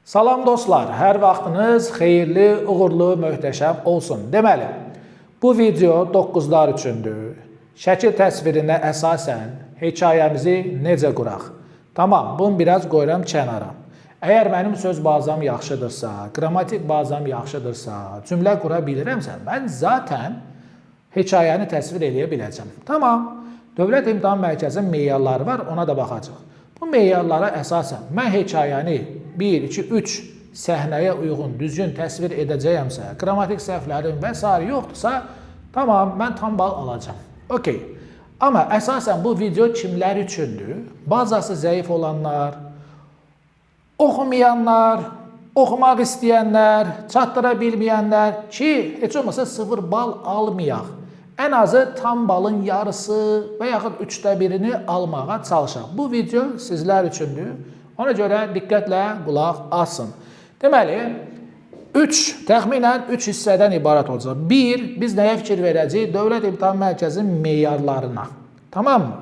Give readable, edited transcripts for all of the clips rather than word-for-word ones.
Salam dostlar, hər vaxtınız xeyirli, uğurlu, möhtəşəm olsun. Deməli, bu video 9'lar üçündür. Şəkil təsvirinə əsasən hekayəmizi necə quraq? Tamam, bunu biraz qoyuram kənara. Əgər mənim söz bazam yaxşıdırsa, qrammatik bazam yaxşıdırsa, cümlə qura bilirəmsə, mən zaten hekayəni təsvir edə biləcəm. Tamam, Dövlət İmtahan Mərkəzinin meyarları var, ona da baxacaq. Bu meyarlara əsasən mən hekayəni 1, 2, 3 səhnəyə uyğun, düzgün təsvir edəcəyəmsə, qrammatik səhvlərim və s. yoxdursa, tamam, mən tam bal alacağım. Okey. Amma əsasən bu video kimlər üçündür? Bazası zəif olanlar, oxumayanlar, oxumaq istəyənlər, çatdıra bilməyənlər ki, heç olmasa 0 bal almayaq. Ən azı tam balın yarısı və yaxud 1/3-ni almağa çalışaq. Bu video sizlər üçündür. Ona görə diqqətlə qulaq asın. Deməli, təxminən 3 hissədən ibarət olacaq. 1. Biz nəyə fikir verəcəyik? Dövlət İmtahan Mərkəzinin meyarlarına. Tamam mı?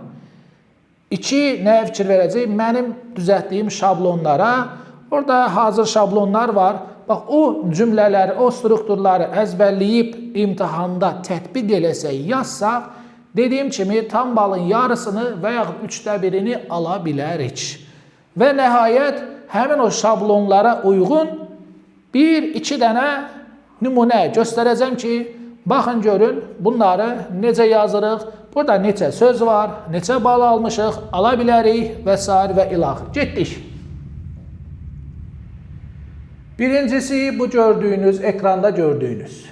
2. Nəyə fikir verəcəyik? Mənim düzəltdiyim şablonlara. Orada hazır şablonlar var. Bax, o cümlələri, o strukturları əzbərləyib imtihanda tətbiq eləsək, yazsaq, dediyim kimi tam balın yarısını və yaxud 1/3-ni ala bilərik. Və nəhayət, həmin o şablonlara uyğun 1-2 dənə nümunə göstərəcəm ki, baxın görün, bunları necə yazırıq, burada neçə söz var, neçə bal almışıq, ala bilərik və s. və ilaxır. Getdik. Birincisi bu gördüyünüz, ekranda gördüyünüz.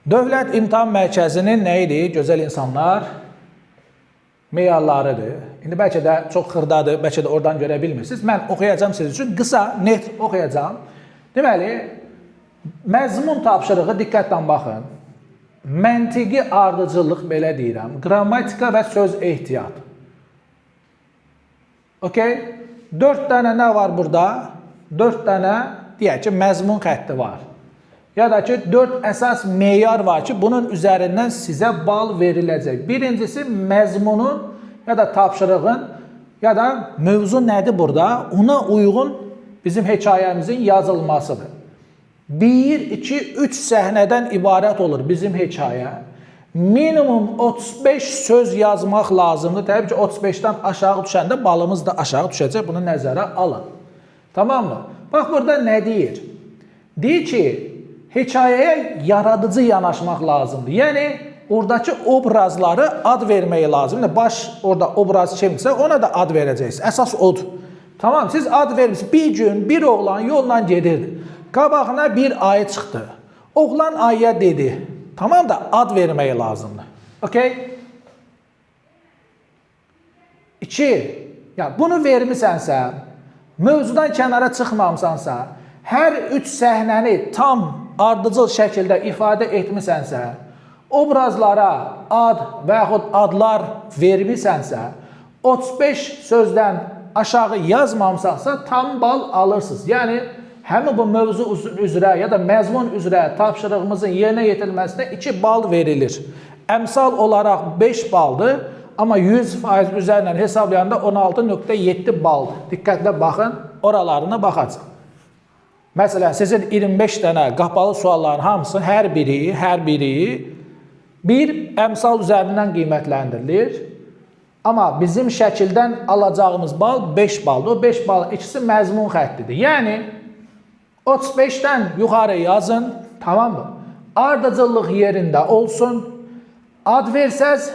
Dövlət İmtahan Mərkəzinin nə idi? Gözəl insanlar meyarlarıdır. İndi bəlkə də çox xırdadır, bəlkə də oradan görə bilmirsiniz. Mən oxuyacağım siz üçün, qısa, net oxuyacağım. Deməli, məzmun tapşırığı diqqətlə baxın. Məntiqi ardıcıllıq belə deyirəm. Qrammatika və söz ehtiyat. Okey? 4 dənə nə var burada? 4 dənə, deyək ki, məzmun xətti var. Ya da ki, 4 əsas meyar var ki, bunun üzərindən sizə bal veriləcək. Birincisi, məzmunun ya da tapşırığın ya da mövzu nədir burada? Ona uyğun bizim hekayəmizin yazılmasıdır. 1, 2, 3 səhnədən ibarət olur bizim hekayə. Minimum 35 söz yazmaq lazımdır. Təbii ki, 35-dən aşağı düşəndə balımız da aşağı düşəcək. Bunu nəzərə alın. Tamam mı? Bax, burada nə deyir? Deyir ki, hekayəyə yaradıcı yanaşmaq lazımdır. Yəni, oradakı obrazları ad vermək lazımdır. Baş orada obraz kimsə, ona da ad verəcəksiniz. Əsas odur. Tamam, siz ad vermişsiniz. Bir gün bir oğlan yolla gedirdi. Qabağına bir ayı çıxdı. Oğlan ayıya dedi. Tamam da ad vermək lazımdır. Okey? 2. Ya, bunu vermisənsə, mövzudan kənara çıxmamısansa, hər 3 səhnəni tam ardıcıl şəkildə ifadə etmisənsə, obrazlara ad və yaxud adlar vermisənsə, 35 sözdən aşağı yazmamısansa tam bal alırsınız. Yəni, həmin bu mövzu üzrə ya da məzmun üzrə tapşırığımızın yerinə yetirilməsinə 2 bal verilir. Əmsal olaraq 5 baldır, amma 100% üzərindən hesablayanda 16.7 baldır. Diqqətlə baxın, oralarına baxacaq. Məsələn, sizin 25 dənə qapalı sualların hamısı, hər biri bir əmsal üzərindən qiymətləndirilir. Amma bizim şəkildən alacağımız bal 5 baldır. O 5 balın ikisi məzmun xəttidir. Yəni, 35-dən yuxarı yazın, tamam mı? Ardıcıllıq yerində olsun. Ad versəz,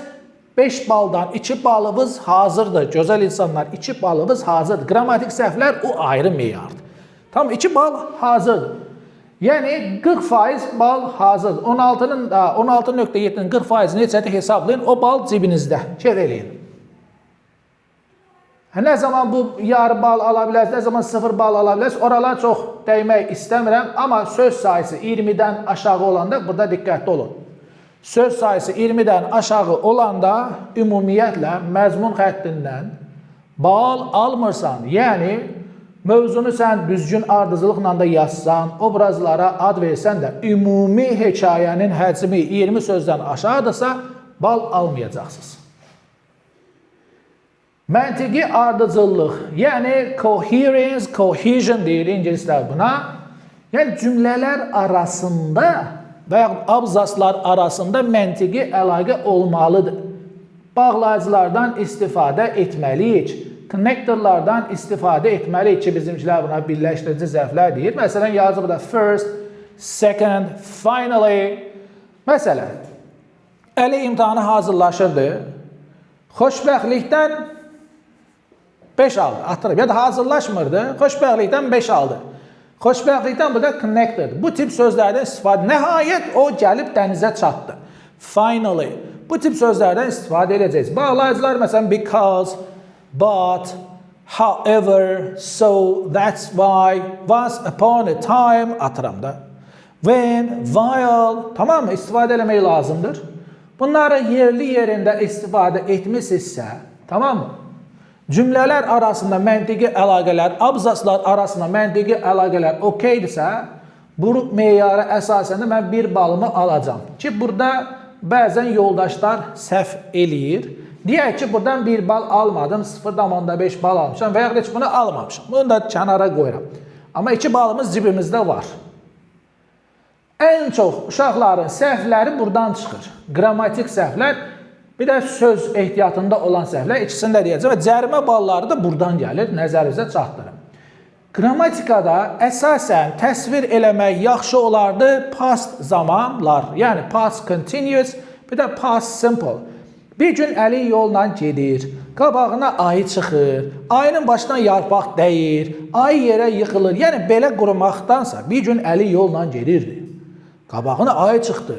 5 baldan 2 balımız hazırdır. Gözəl insanlar, 2 balımız hazırdır. Qrammatik səhvlər o ayrı meyardır. Tamam, 2 bal hazırdır. Yəni, 40% bal hazırdır. 16.7-nin 40%-ni neçədir hesablayın, o bal cibinizdə. Kef eləyin. Nə zaman bu yarı bal ala bilərsiniz, nə zaman 0 bal ala bilərsiniz, oralar çox dəymək istəmirəm. Amma söz sayısı 20-dən aşağı olanda burada diqqətli olun. Söz sayısı 20-dən aşağı olanda ümumiyyətlə məzmun xəttindən bal almırsan. Yəni, mövzunu sən düzgün ardıcılıqla da yazsan, obrazlara ad versən də ümumi hekayənin həcmi 20 sözdən aşağıdırsa, bal almayacaqsınız. Məntiqi ardıcıllıq, yəni coherence, cohesion deyir ingilislər buna. Yəni cümlələr arasında və ya abzaslar arasında məntiqi əlaqə olmalıdır. Bağlayıcılardan istifadə etməliyik. Connectorlardan istifadə etməliyik ki, bizimkilər buna birləşdirici zərflər deyir. Məsələn, yazıb da first, second, finally. Məsələn, Əli imtahanı hazırlaşırdı. Xoşbəxtlikdən 5 aldı, atırıb. Ya da hazırlaşmırdı, xoşbəxtlikdən 5 aldı. Xoşbəxtlikdən burada connector. Bu tip sözlərdən istifadə. Nəhayət o gəlib dənizə çatdı. Finally. Bu tip sözlərdən istifadə edəcəyiz. Bağlayıcılar məsələn because, but, however, so, that's why, once upon a time atıram da. When, while, tamam mı? İstifadə eləmək lazımdır. Bunları yerli yerində istifadə etmişsinizsə, tamam mı? Cümlələr arasında məntiqi əlaqələr, abzaslar arasında məntiqi əlaqələr okeydirsə, bu meyara əsasən də mən 1 balımı alacağım. Ki, burada bəzən yoldaşlar səhv eləyir. Deyək ki, buradan 1 bal almadım, 0,5 bal almışam və ya heç bunu almamışam. Bunu da kənara qoyuram. Amma 2 balımız cibimizdə var. Ən çox uşaqların səhvləri buradan çıxır. Qrammatik səhvlər, bir də söz ehtiyatında olan səhvlər, ikisini də deyəcəm və cərimə balları da buradan gəlir, nəzərinizə çatdırım. Qrammatikada əsasən təsvir eləmək yaxşı olardı past zamanlar, yəni past continuous, bir də past simple. Bir gün Əli yolla gedir, qabağına ayı çıxır, ayının başına yarpaq dəyir, ayı yerə yıxılır. Yəni belə qurmaqdansa bir gün Əli yolla gedirdi. Qabağına ayı çıxdı,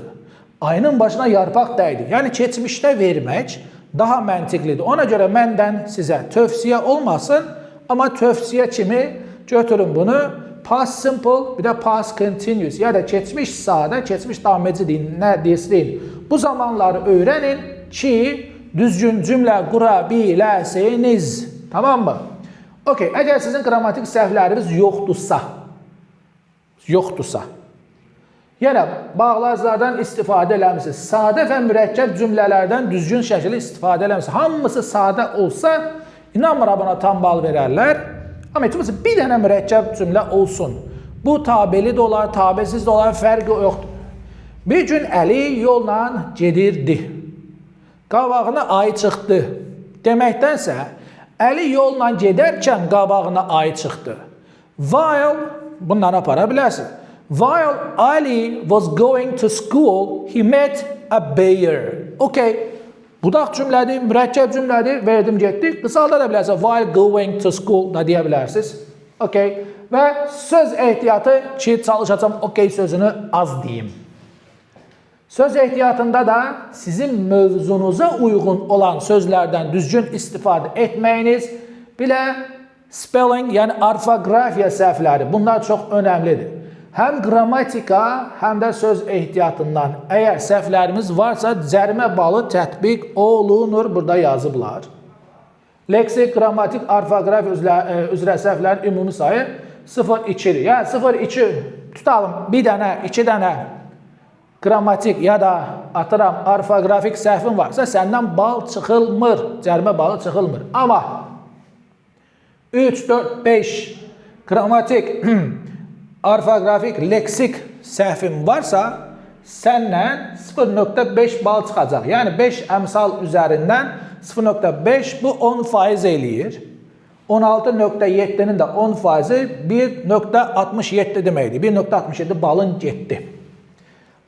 ayının başına yarpaq dəydi. Yəni keçmişdə vermək daha məntiqlidir. Ona görə məndən sizə tövsiyə olmasın, amma tövsiyə kimi götürün bunu. Past simple, bir də past continuous. Ya da keçmiş sadə, keçmiş davam edici deyin, nə deyin. Bu zamanları öyrənin ki, düzgün cümlə qura biləsiniz. Tamam mı? Okey, əgər sizin qrammatik səhvləriniz yoxdursa, yəni bağlayıcılardan istifadə eləmişsiniz, sadə və mürəkkəb cümlələrdən düzgün şəkildə istifadə eləmişsiniz. Hamısı sadə olsa, inanmıram buna tam bal verərlər. Amma heç olmasa bir dənə mürəkkəb cümlə olsun. Bu tabeli də olar, tabesiz də olar, fərqi yoxdur. Bir gün Əli yolla gedirdi. Qabağına ayı çıxdı. Deməkdənsə, Əli yolla gedərkən qabağına ayı çıxdı. While, bunları apara bilərsin. While Ali was going to school, he met a bear. Okay, budaq cümlədir, mürəkkəb cümlədir, verdim getdi. Qısalda da bilərsiniz, while going to school da deyə bilərsiniz. Okay, və söz ehtiyatı ki, çalışacağım okay sözünü az deyim. Söz ehtiyatında da sizin mövzunuza uyğun olan sözlərdən düzgün istifadə etməyiniz, bilə spelling, yəni orfoqrafiya səhvləri, bunlar çox önəmlidir. Həm qrammatika, həm də söz ehtiyatından. Əgər səhvlərimiz varsa, cərimə balı tətbiq olunur. Burada yazıblar. Leksik, qrammatik, orfoqrafiya üzrə səhvlərin ümumi sayı 0,2-dir. Yəni 0,2 tutalım, bir dənə, 2 dənə qrammatik ya da atıram, orfoqrafik səhvin varsa, səndən bal çıxılmır, cərimə balı çıxılmır. Amma 3, 4, 5 qrammatik, orfoqrafik, leksik səhvin varsa, səndən 0,5 bal çıxacaq. Yəni 5 əmsal üzərindən 0,5 bu 10% eləyir. 16,7-nin də 10% 1,67 deməkdir. 1,67 balın getdi.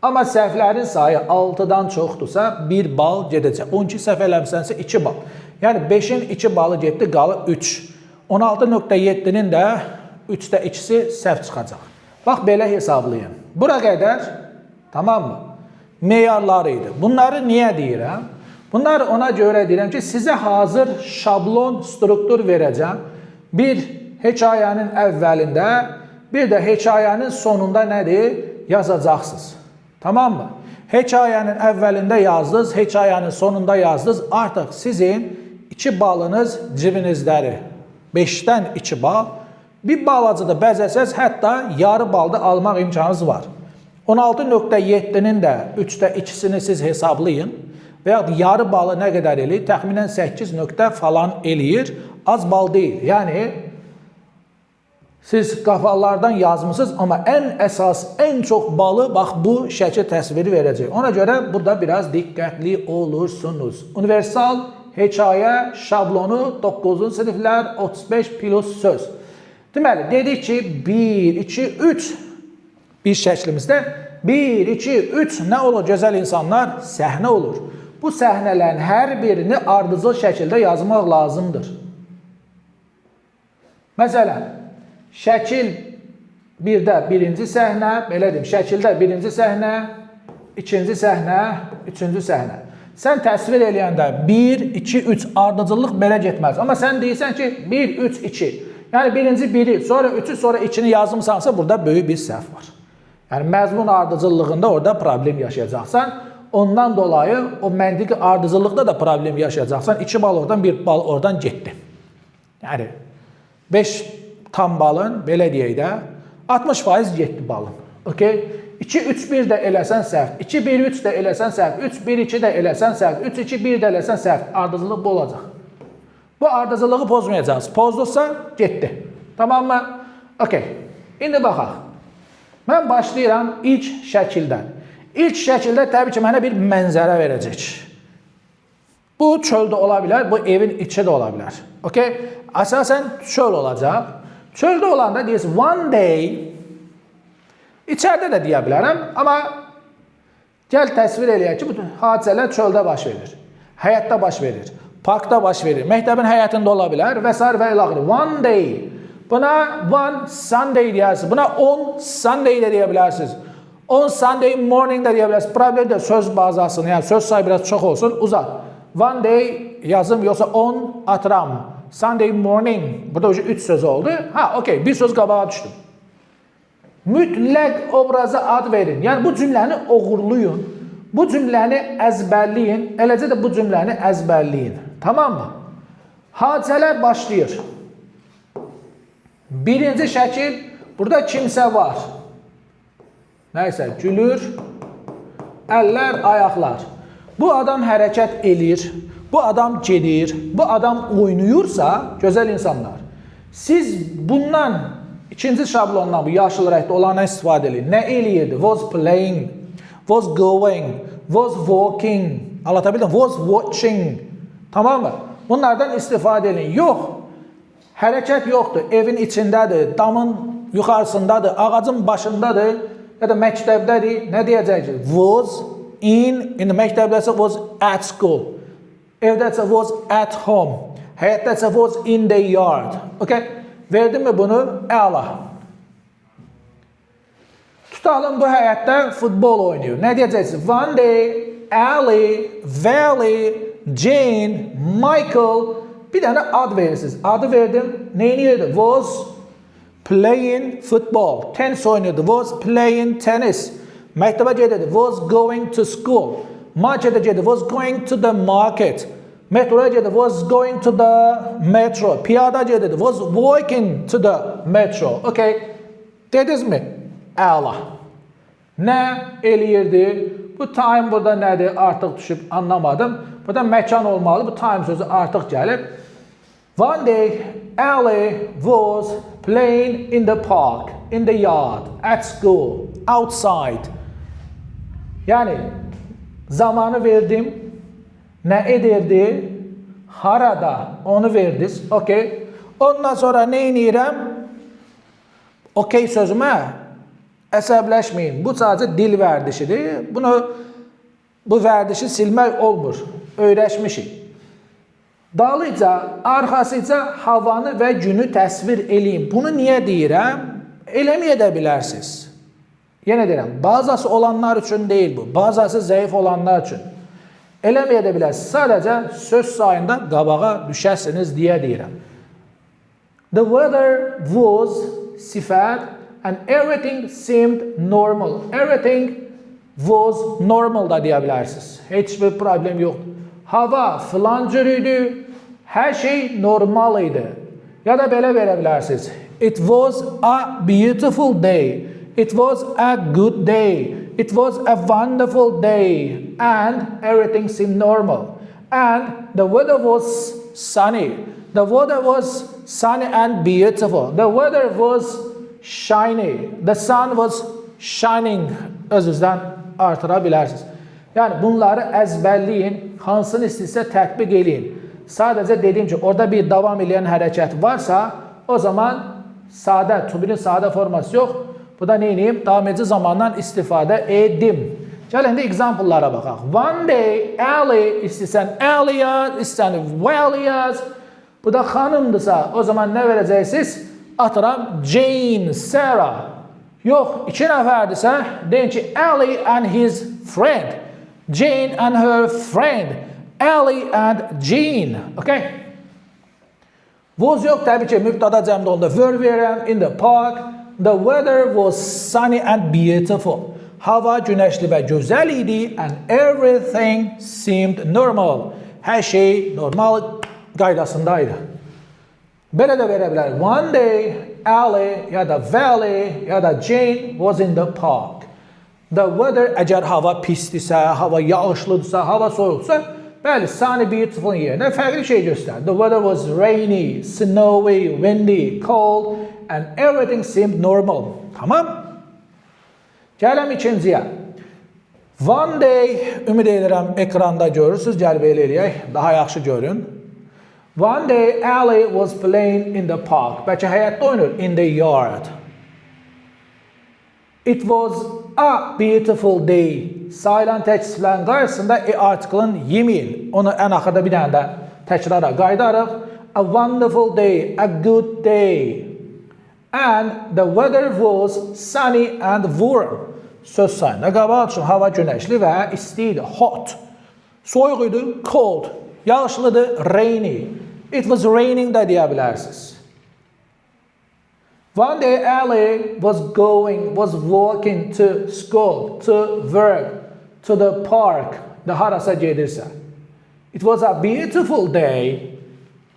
Amma səhvlərin sayı 6-dan çoxdursa 1 bal gedəcək. 12 səhv eləmisənsə 2 bal. Yəni 5-in 2 balı getdi, qalı 3. 16,7-nin də 3də 2-si səhv çıxacaq. Bax, belə hesablayın. Bura qədər, tamam mı? Meyarları idi. Bunları niyə deyirəm? Bunları ona görə deyirəm ki, sizə hazır şablon struktur verəcəm. Bir hekayənin əvvəlində, bir də hekayənin sonunda nədir? Yazacaqsınız. Tamam mı? Hekayənin əvvəlində yazdınız, hekayənin sonunda yazdınız. Artıq sizin 2 balınız cibinizdədir. 5-dən 2 bal. Bir balacada bəzəsəz, hətta yarı balda almaq imkanınız var. 16,7-nin də 3də 2-sini siz hesablayın və ya yarı balı nə qədər eləyir? Təxminən 8 nöqtə falan eləyir. Az bal deyil. Yəni, siz qafalardan yazmışsınız, amma ən əsas, ən çox balı bax bu şəkil təsviri verəcək. Ona görə burada biraz diqqətli olursunuz. Universal hekayə şablonu 9-cu siniflər 35 plus söz. Deməli, dedik ki, 1, 2, 3 bir şəklimizdə 1, 2, 3 nə olur gözəl insanlar? Səhnə olur. Bu səhnələrin hər birini ardıcıl şəkildə yazmaq lazımdır. Məsələn, şəkil 1-də birinci səhnə, belə deyim, şəkildə birinci səhnə, ikinci səhnə, üçüncü səhnə. Sən təsvir eləyəndə 1, 2, 3 ardıcıllıq belə getməz. Amma sən deyirsən ki, 1, 3, 2. Yəni birinci 1-i, sonra 3-ü, sonra 2-ni yazımsansa burada böyük bir səhv var. Yəni məzmun ardıcıllığında orada problem yaşayacaqsan. Ondan dolayı o məntiqi ardıcıllıqda da problem yaşayacaqsan. 2 bal oradan, 1 bal oradan getdi. Yəni 5 tam balın, belə deyək də, 60% getdi balın. Okay? 2, 3, 1 də eləsən səhv, 2, 1, 3 də eləsən səhv, 3, 1, 2 də eləsən səhv, 3, 2, 1 də eləsən səhv. Ardıcıllıq bu olacaq. Bu ardıcıllığı pozmayacaqsınız. Pozdursa, getdi. Tamam mı? Okay. İndi baxaq. Mən başlayıram ilk şəkildən. İlk şəkildə təbii ki, mənə bir mənzərə verəcək. Bu çöldə ola bilər, bu evin içi də ola bilər. Okay? Əsasən çöl olacaq. Çöldə olanda deyirsiniz, one day, içəridə də deyə bilərəm, amma gəl təsvir eləyək ki, bu hadisələr çöldə baş verir, həyətdə baş verir, parkda baş verir, məktəbin həyətində ola bilər və s. və ilaxır. One day. Buna one Sunday deyirsiniz. Buna on Sunday də deyə bilərsiniz. On Sunday morning də deyə bilərsiniz. Problem də söz bazasını, yəni söz sayı biraz çox olsun, uzat. One day yazım, yoxsa on atıram. Sunday morning. Burada 3 söz oldu. Ha, okey. Bir söz qabağa düşdüm. Mütləq obraza ad verin. Yəni bu cümləni oğurlayın. Bu cümləni əzbərləyin. Eləcə də bu cümləni əzbərləyin. Tamam mı? Hadisələr başlayır. Birinci şəkil, burada kimsə var. Nəysə, gülür, əllər, ayaqlar. Bu adam hərəkət edir, bu adam gedir, bu adam oynayırsa, gözəl insanlar. Siz bundan, ikinci şablondan, bu yaşıl rəngdə olandan istifadə edin. Nə eləyirdi? Was playing, was going, was walking, anlatabildim? Was watching. Tamam mı? Bunlardan istifadə edin. Yox. Hərəkət yoxdur, evin içindədir, damın yuxarısındadır, ağacın başındadır ya da məktəbdədir. Nə deyəcək? Was in məktəbdəsə was at school. Evdəsə was at home. Həyətdəsə was in the yard. Okay? Verdim mi bunu? Əla. Tutalım bu həyətdə futbol oynayır. Nə deyəcəksiniz? One day, Ali, Valley, Jane, Michael... Bir dənə ad verirsiniz. Adı verdim. Neyini yerdi? Was playing football. Tenis oynuyordu. Was playing tennis. Məktəbə gedirdi. Was going to school. Marketə gedirdi. Was going to the market. Metroya gedirdi. Was going to the metro. Piyada gedirdi. Was walking to the metro. Okay. Dediniz mi? Əla. Nə eləyirdi? Bu time burada nədir? Artıq düşüb anlamadım. Burada məkan olmalı. Bu time sözü artıq gəlib. One day, Ali was playing in the park, in the yard, at school, outside. Yəni, zamanı verdim. Nə edirdi? Harada? Onu verdiniz. Okay. Ondan sonra nə edirəm? Okay sözümə əsəbləşməyin. Bu sadəcə dil vərdişidir. Bu vərdişi silmək olmur. Öyrəşmişik. Dalıca, arxasıca havanı və günü təsvir eləyin. Bunu niyə deyirəm? Eləməyə də bilərsiniz. Yenə deyirəm, bazası olanlar üçün deyil bu. Bazası zəif olanlar üçün. Eləməyə də bilərsiniz. Sadəcə söz sayında qabağa düşəsiniz deyə deyirəm. The weather was sifət and everything seemed normal. Everything was normal da deyə bilərsiniz. Heç bir problem yoxdur. Hava filan cür idi, hər şey normal idi. Ya da belə verə bilərsiniz. It was a beautiful day. It was a good day. It was a wonderful day and everything seemed normal. And the weather was sunny. The weather was sunny and beautiful. The weather was shiny. The sun was shining. Özünüzdən artıra bilərsiniz. Yəni bunları əzbərləyin, hansını istəyirsə tətbiq eləyin. Sadəcə dediyim ki, orada bir davam edən hərəkət varsa, o zaman sadə, to be-nin sadə forması yox. Bu da neyiniyim? Davam edici zamandan istifadə edim. Gəlin indi example'lara baxaq. One day, Ali, istəyirsən Ali yaz, istəyirsən well yaz. Bu da xanımdırsa, o zaman nə verəcəksiniz? Atıram Jane, Sarah. Yox, 2 nəfərdirsə, deyin ki, Ali and his friend. Jane and her friend. Ali and Jean. Okay? Was yox, təbii ki, mübtada cəmdə oldu. Were verirəm in the park. The weather was sunny and beautiful. Hava günəşli və gözəl idi and everything seemed normal. Hər şey normal qaydasındaydı. Belə də verə bilərik. One day, Ali ya da Valley ya da Jane was in the park. The weather, əgər hava pisdirsə, hava yağışlıdırsa, hava soyuqsa, bəli, sunny, beautiful yerinə fərqli şey göstərir. The weather was rainy, snowy, windy, cold and everything seemed normal. Tamam? Gələm ikinciyə. One day, ümid edirəm ekranda görürsünüz, gəl belə eləyək, daha yaxşı görün. One day, Ali was playing in the park. Bəlkə həyətdə oynur, in the yard. It was a beautiful day. Sayılan təksiflərin qarşısında artiklın yemin. Onu ən axırda bir dənə də təkrara qaydarıq. A wonderful day, a good day. And the weather was sunny and warm. Söz sayında qabaq üçün hava günəşli və isti idi, hot. Soyuq idi, cold. Yağışlıdır, rainy. It was raining da deyə bilərsiniz. One day Ali was walking to school, to work, to the park, da harasa gedirsə. It was a beautiful day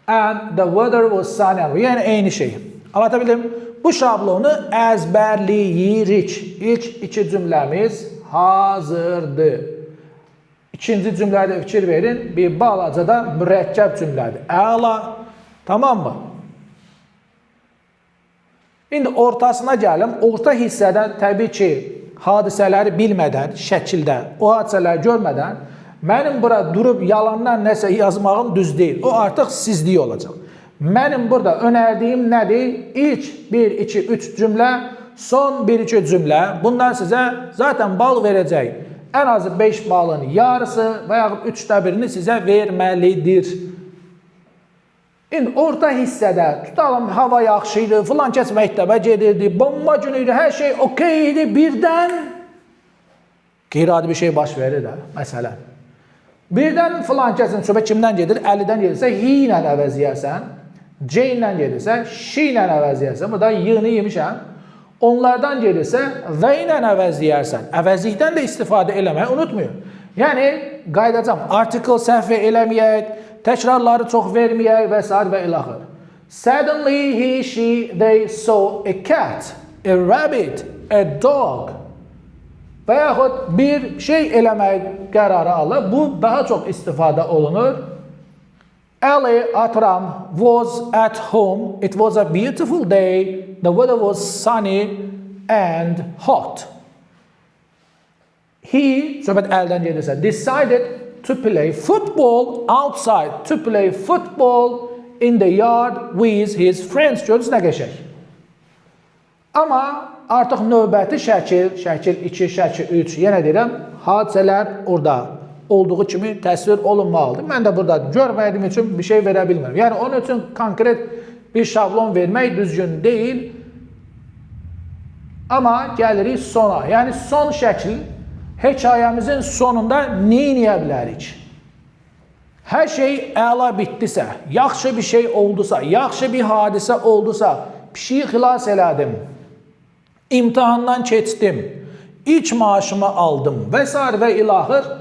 and the weather was sunny. Yəni eyni şey. Anlatabildim? Bu şablonu əzbərləyirik. İlk 2 cümləmiz hazırdır. İkinci cümlədə fikir verin. Bir balaca da mürəkkəb cümlədir. Əla. Tamam mı? İndi ortasına gəlim. Orta hissədə təbii ki, hadisələri bilmədən, şəkildə, o hadisələri görmədən mənim bura durub yalandan nəsə yazmağım düz deyil. O artıq sizlik olacaq. Mənim burada önərdiyim nədir? İlk 1, 2, 3 cümlə, son 1, 2 cümlə. Bundan sizə zaten bal verəcək. Ən azı 5 balın yarısı və yaxud 3də birini sizə verməlidir. İndi orta hissədə tutalım, hava yaxşı idi, filan kəs məktəbə gedirdi, bomba günü idi, hər şey okey idi, birdən qeyri-adi bir şey baş verir də, məsələn. Birdən filan kəsin söhbət kimdən gedir? Əlidən gedirsə, hi ilə əvəzləyərsən, C ilə gedirsə, şi ilə əvəzləyərsən, burada yığını yemişəm. Onlardan gedirsə, və ilə əvəzləyərsən. Əvəzlikdən də istifadə eləməyi unutmayın. Yəni, qaydacam, article səhv eləməyək, təkrarları çox verməyək və s. və ilaxır. Suddenly he, she, they saw a cat, a rabbit, a dog. Və yaxud bir şey eləmək qərarı alır. Bu daha çox istifadə olunur. Ali, atıram, was at home. It was a beautiful day. The weather was sunny and hot. He, söhbət əldən gedirsə, decided to play football outside. To play football in the yard with his friends. Görürsünüz nə qəşəng. Amma artıq növbəti şəkil 2, şəkil 3, yenə deyirəm, hadisələr orada olduğu kimi təsvir olunmalıdır. Mən də burada görmədiyim üçün bir şey verə bilmirəm. Yəni, onun üçün konkret bir şablon vermək düzgün deyil. Amma gəlirik sona. Yəni, son şəkil hekayəmizin sonunda nə edə bilərik? Hər şey əla bitdisə, yaxşı bir şey oldusa, yaxşı bir hadisə oldusa, pişiyi xilas elədim, imtihandan keçdim, ilk maaşımı aldım və s. və ilaxır.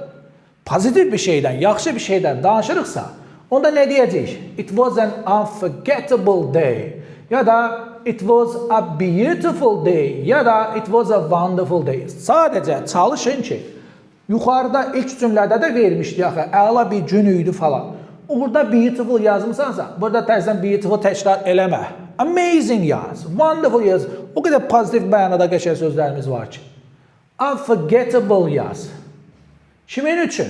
Pozitiv bir şeydən, yaxşı bir şeydən danışırıqsa, onda nə deyəcəyik? It was an unforgettable day. Ya da it was a beautiful day ya da it was a wonderful day. Sadəcə çalışın ki, yuxarıda ilk cümlədə də vermişdi axı, əla bir gün idi falan. Orada beautiful yazmısansa, burada təzədən beautiful təkrar eləmə. Amazing yaz, wonderful yaz. O qədər pozitiv mənada qəşəng sözlərimiz var ki. Unforgettable yaz. Kimin üçün?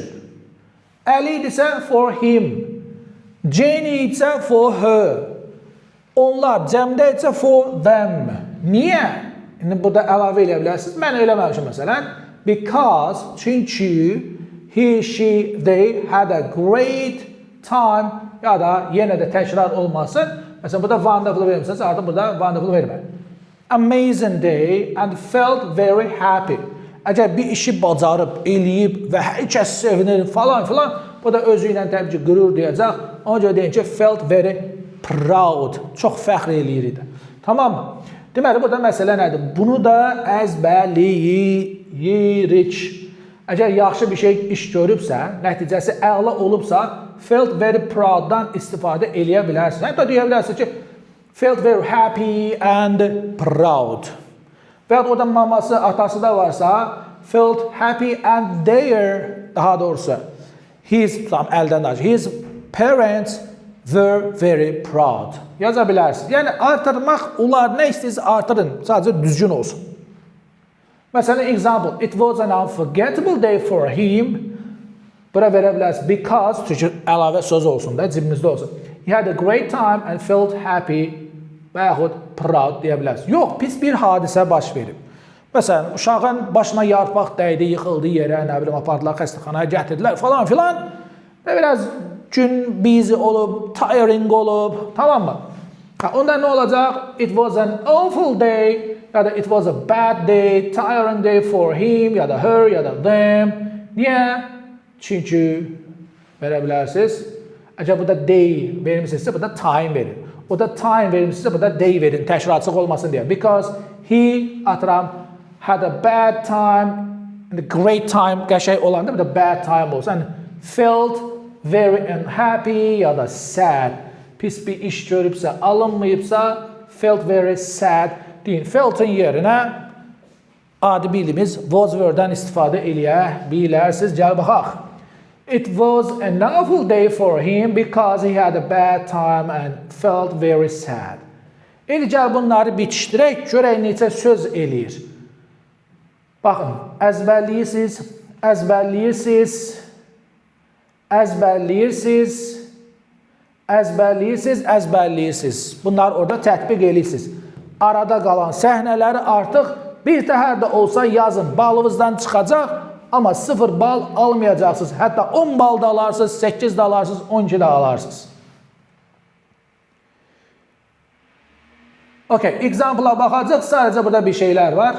Ali idisə for him. Jane idisə for her. Onlar cəmdə idisə for them. Niyə? İndi burada əlavə eləyə bilərsiniz. Mən eləməmişim məsələn. Because, çünki he, she, they had a great time ya da yenə də təkrar olmasın. Məsələn, burada wonderful vermişsiniz, artıq burada wonderful vermə. Amazing day and felt very happy. Əgər bir işi bacarıb, eləyib və hər kəs sevinir falan filan, bu da özü ilə təbii ki, qürur deyəcək. Ona görə deyin ki, felt very proud. Çox fəxr eləyirdi. Tamam mı? Deməli, burada məsələ nədir? Bunu da əzbərləyirik. Əgər yaxşı bir şey iş görübsə, nəticəsi əla olubsa, felt very proud-dan istifadə eləyə bilərsiniz. Hətta deyə bilərsiniz ki, felt very happy and proud. Və ya orada maması, atası da varsa, felt happy and their, daha doğrusu, his parents were very proud. Yaza bilərsiniz. Yəni, artırmaq, onlar nə istəyirsə artırın, sadəcə düzgün olsun. Məsələn, example, it was an unforgettable day for him. Bura verə bilərsiniz, because, çünki əlavə söz olsun da, cibimizdə olsun. He had a great time and felt happy və yaxud proud deyə bilərsiniz. Yox, pis bir hadisə baş verib. Məsələn, uşağın başına yarpaq dəydi, yıxıldı yerə, nə bilim, apardılar, xəstəxanaya gətirdilər falan filan. Və biraz gün busy olub, tiring olub, tamam mı? Onda nə olacaq? It was an awful day, ya da it was a bad day, tiring day for him, ya da her, ya da them. Niyə? Çünki verə bilərsiniz. Əgər burada day vermişsinizsə, burada time verin. O da time vermişsinizsə, burada day verin, təşkiratsıq olmasın deyə. Because he, atıram, had a bad time, and a great time, qəşəng olanda burada bad time olsun. Felt very unhappy ya da sad. Pis bir iş görübsə, alınmayıbsa, felt very sad deyin. Felt'in yerinə adi bildiyimiz was word-dən istifadə eləyə bilərsiniz. Gəl baxaq. It was an awful day for him because he had a bad time and felt very sad. İndi gəl bunları bitişdirək, görək necə söz eləyir. Baxın, əzbərləyirsiniz, əzbərləyirsiniz, əzbərləyirsiniz, əzbərləyirsiniz, əzbərləyirsiniz. Bunlar orada tətbiq edirsiniz. Arada qalan səhnələri artıq bir təhər də olsa yazın. Balınızdan çıxacaq, amma 0 bal almayacaqsınız. Hətta 10 bal da alarsınız, 8 də alarsınız, 12 də alarsınız. Okay, example-a baxacaq. Sadəcə burada bir şeylər var.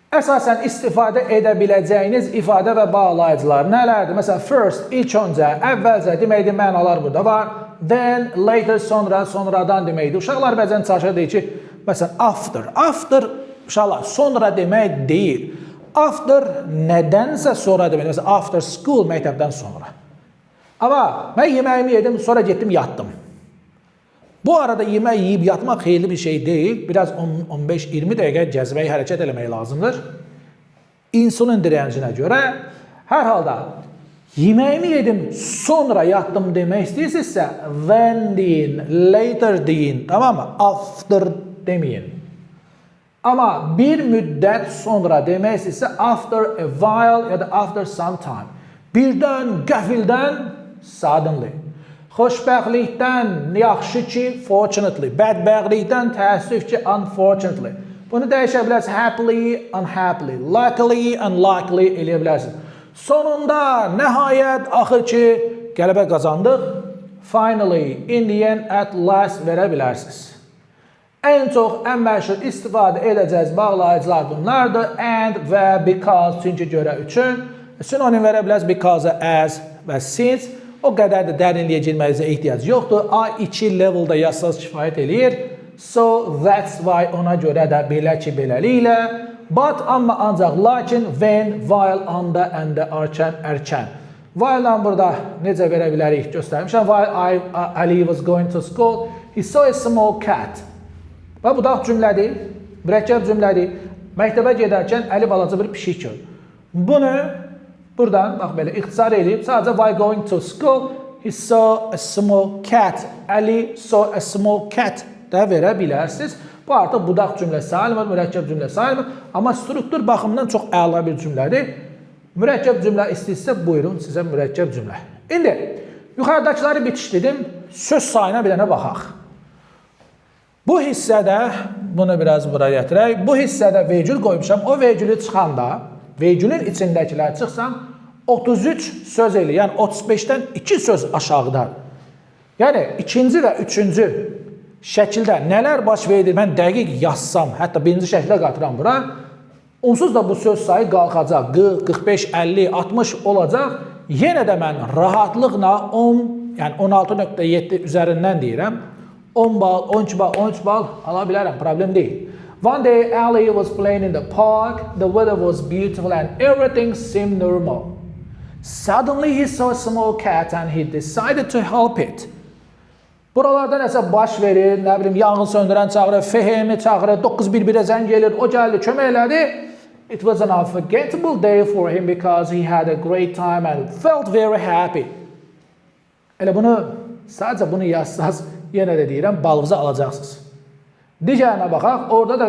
Əsasən istifadə edə biləcəyiniz ifadə və bağlayıcılar nələrdir? Məsələn, first, ilk öncə, əvvəlcə deməkdir, mənalar burada var. Then, later, sonra, sonradan deməkdir. Uşaqlar bəzən çalışır deyir ki, məsələn, after. After, uşaqlar, sonra demək deyil. After nədənsə sonra demək. Məsələn, after school, məktəbdən sonra. Amma mən yeməyimi yedim, sonra getdim, yatdım. Bu arada yemək yeyib yatmaq xeyirli bir şey deyil. Biraz 15-20 dəqiqə cəzbəyi hərəkət eləmək lazımdır. İnsulin dirəncinə görə. Hər halda yeməyimi yedim, sonra yatdım demək istəyirsinizsə, then deyin, later deyin, tamam mı? After deməyin. Amma bir müddət sonra demək istəyirsə, after a while ya da after some time. Birdən, qəfildən, suddenly. Xoşbəxtlikdən yaxşı ki, fortunately. Bədbəxtlikdən təəssüf ki, unfortunately. Bunu dəyişə bilərsiniz. Happily, unhappily. Luckily, unluckily eləyə bilərsiniz. Sonunda, nəhayət, axır ki, qələbə qazandıq. Finally, in the end, at last verə bilərsiniz. Ən çox, ən məşhur istifadə edəcəyiz bağlayıcılar bunlardır. And və because, çünki görə üçün. Sinonim verə bilərsiniz. Because, as və since. O qədər də dərinliyə girməyinizə ehtiyac yoxdur. A2 levelda yazsanız kifayət eləyir. So, that's why ona görə də belə ki, beləliklə. But, amma ancaq, lakin, when, while, anda, əndə, arkən, ərkən. While-la burada necə verə bilərik göstərmişəm. While Ali was going to school, he saw a small cat. Və bu da cümlədir, mürəkkəb cümlədir. Məktəbə gedərkən Əli balaca bir pişik gördü. Bunu buradan bax belə ixtisar edib sadəcə while going to school he saw a small cat. Əli saw a small cat də verə bilərsiniz. Bu artıq budaq cümlə sayılmır, mürəkkəb cümlə sayılmır. Amma struktur baxımından çox əla bir cümlədir. Mürəkkəb cümlə istəyirsə buyurun sizə mürəkkəb cümlə. İndi yuxarıdakıları bitişdirdim. Söz sayına bir dənə baxaq. Bu hissədə, bunu biraz bura gətirək. Bu hissədə vergül qoymuşam. O vergülü çıxanda, vergülün içindəkilər çıxsam 33 söz eli, yəni 35-dən 2 söz aşağıda. Yəni ikinci və üçüncü şəkildə nələr baş verir, mən dəqiq yazsam, hətta birinci şəkildə qatıram bura, onsuz da bu söz sayı qalxacaq, 40, 45, 50, 60 olacaq. Yenə də mən rahatlıqla 10, yəni 16.7 üzərindən deyirəm, 10 bal, 12 bal, 13 bal ala bilərəm, problem deyil. One day Ali was playing in the park, the weather was beautiful and everything seemed normal. Suddenly he saw a small cat and he decided to help it. Buralarda nəsə baş verir, nə bilim, yanğın söndürən çağırır, FHM çağırır, 911-ə zəng gelir, o gəldi, kömək elədi. It was an unforgettable day for him because he had a great time and felt very happy. Elə bunu, sadəcə bunu yazsaz, yenə də deyirəm, balınızı alacaqsınız. Digərinə baxaq, orada da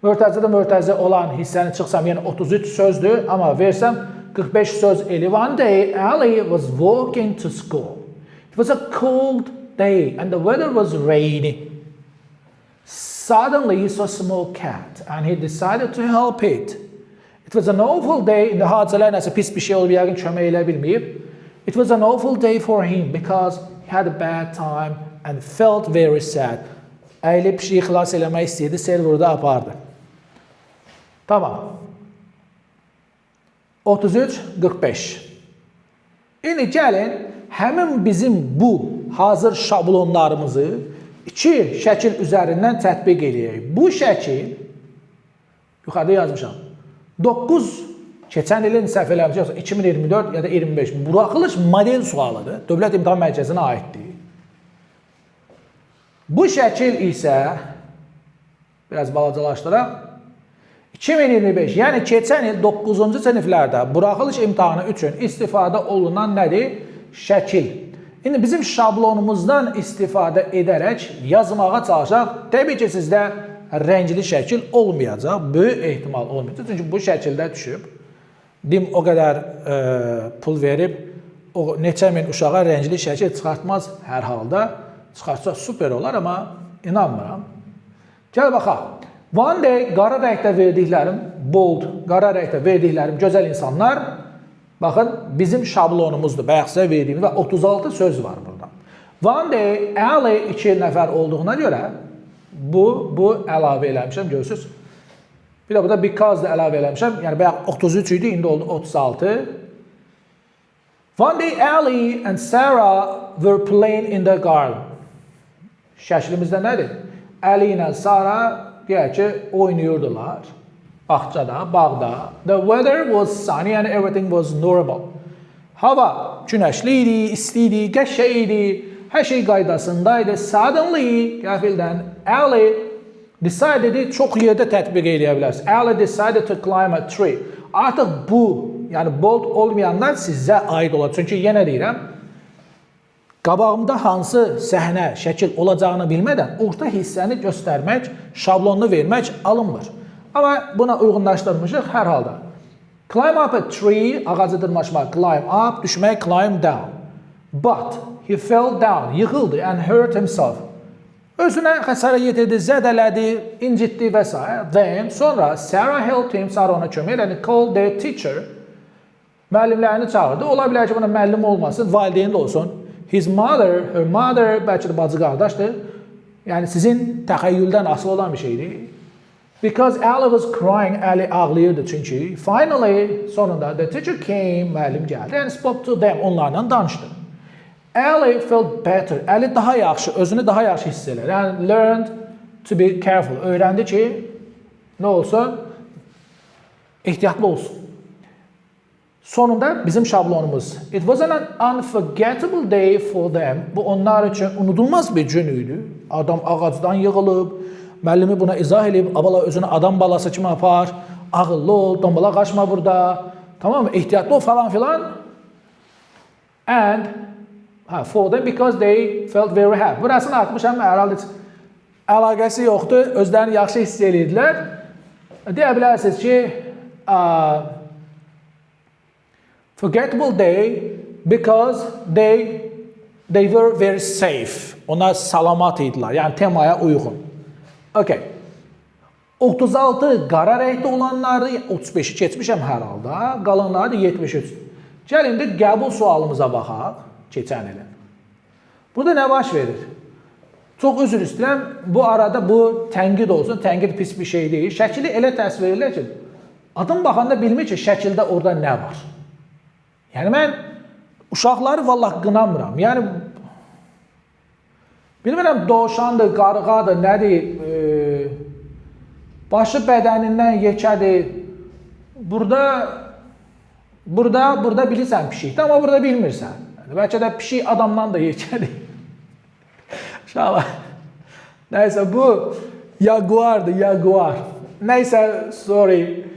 mörtəzədə olan hissəni çıxsam, yəni 33 sözdür, amma versəm 45 söz eli. One day, Ali was walking to school. It was a cold day and the weather was rainy. Suddenly he saw a small cat and he decided to help it. It was an awful day. İndi hadisələr nəsə pis bir şey olub, yəqin kömək elə bilməyib. It was an awful day for him because he had a bad time and felt very sad. Əyilib pişiyi xilas eləmək istəyirdi, serverda apardı. Tamam. 33-45. İndi gəlin, həmin bizim bu hazır şablonlarımızı iki şəkil üzərindən tətbiq edək. Bu şəkil, yuxarıda yazmışam, 9 keçən ilin səhv eləmişəm, 2024 ya da 25 buraxılış model sualıdır. Dövlət İmtahan Mərkəzinə aiddir. Bu şəkil isə, biraz balacalaşdıraq, 2025, yəni keçən il 9-cu siniflərdə buraxılış imtahanı üçün istifadə olunan nədir? Şəkil. İndi bizim şablonumuzdan istifadə edərək yazmağa çalışaq. Təbii ki, sizdə rəngli şəkil olmayacaq, böyük ehtimal olmayacaq. Çünki bu şəkildə düşüb, dim o qədər pul verib, o neçə min uşağa rəngli şəkil çıxartmaz hər halda. Çıxartsa super olar, amma inanmıram. Gəl baxaq. One day, qara rəngdə verdiklərim, bold, qara rəngdə verdiklərim gözəl insanlar, baxın, bizim şablonumuzdur, bayaq sizə verdiyimiz və 36 söz var burada. One day, Ali 2 nəfər olduğuna görə, bu əlavə eləmişəm, görürsünüz. Bir də burada because da əlavə eləmişəm, yəni bayaq 33 idi, indi oldu 36. One day, Ali and Sarah were playing in the garden. Şəklimizdə nədir? Ali ilə Sarah, deyək ki, oynayırdılar. Bağçada, bağda. The weather was sunny and everything was normal. Hava günəşli idi, isti idi, qəşəng idi, hər şey qaydasındaydı. Suddenly, qəfildən, Ali decided, çox yerdə tətbiq edə bilərsiniz. Ali decided to climb a tree. Artıq bu, yəni bold olmayanlar sizə aid olar. Çünki yenə deyirəm, qabağımda hansı səhnə, şəkil olacağını bilmədən orta hissəni göstərmək, şablonunu vermək alınmır. Amma buna uyğunlaşdırmışıq hər halda. Climb up a tree, ağacı dırmaşmaq, climb up, düşmək, climb down. But he fell down, yıxıldı and hurt himself. Özünə xəsarə yetirdi, zədələdi, incitdi və s. Then, sonra Sarah helped him, Sarah ona kömək elədi, called their teacher. Müəllimlərini çağırdı. Ola bilər ki, buna müəllim olmasın, valideyn də olsun. His mother, her mother, bəlkə də bacı qardaşdır. Yəni sizin təxəyyüldən asılı olan bir şeydir. Because Ali was crying, Ali ağlayırdı çünki. Finally, sonunda the teacher came, müəllim gəldi and spoke to them, onlarla danışdı. Ali felt better, Ali daha yaxşı, özünü daha yaxşı hiss edir. Yəni, learned to be careful, öyrəndi ki, nə olsun? Ehtiyatlı olsun. Sonunda bizim şablonumuz. It was an unforgettable day for them. Bu onlar üçün unudulmaz bir gün idi. Adam ağacdan yığılıb, müəllimi buna izah edib, abala özünü adam balası kimi apar, ağıllı ol, dombala qaçma burada, tamam mı? Ehtiyatlı ol falan filan. And for them because they felt very happy. Burasını atmışam, herhalde əlaqəsi yoxdur, özlərini yaxşı hiss edirdilər. Deyə bilərsiniz ki, forgettable day because they were very safe. Onlar salamat idilər, yəni temaya uyğun. Okay. 36 qara rəngdə olanları, 35'i keçmişəm hər halda, qalanları da 73. Gəlin də qəbul sualımıza baxaq, keçən ilin. Burada nə baş verir? Çox üzr istəyirəm, bu arada bu tənqid olsun, tənqid pis bir şey deyil. Şəkili elə təsvir edilir ki, adam baxanda bilmir ki, şəkildə orada nə var. Yəni mən uşaqları vallah qınamıram. Yəni bilmirəm, dovşandır, qarğadır, nədir, başı bədənindən yekədir. Burada bilirsən pişikdir, amma burada bilmirsən. Bəlkə də pişik adamdan da yekədir. İnşallah. Nəysə, bu yaguardır, yaguar. Nəysə, sorry.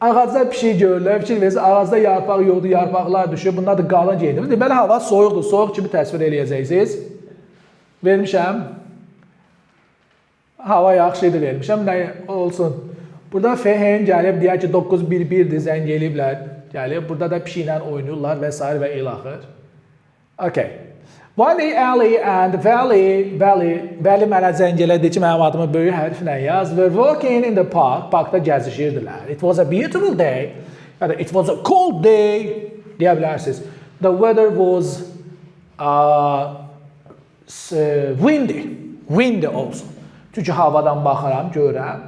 Ağacda pişik görürlər, fikir verirsə, ağacda yarpaq yoxdur, yarpaqlar düşür. Bunlar da qalın geyinir. Deməli, hava soyuqdur, soyuq kimi təsvir eləyəcəksiniz. Vermişəm. Hava yaxşıydı vermişəm, nə olsun. Burada Fehen gəlib, deyək ki, 911-dir, zəng eləyiblər. Gəlib, burada da pişiklə oynayırlar və s. və ilaxır. Okay. One day Ali and Valley mənə zəng elədi ki, mənim adımı böyük hərflə yaz. Were walking in the park, parkda gəzişirdilər. It was a beautiful day. It was a cold day, deyə bilərsiniz. The weather was windy olsun. Çünki havadan baxıram, görürəm.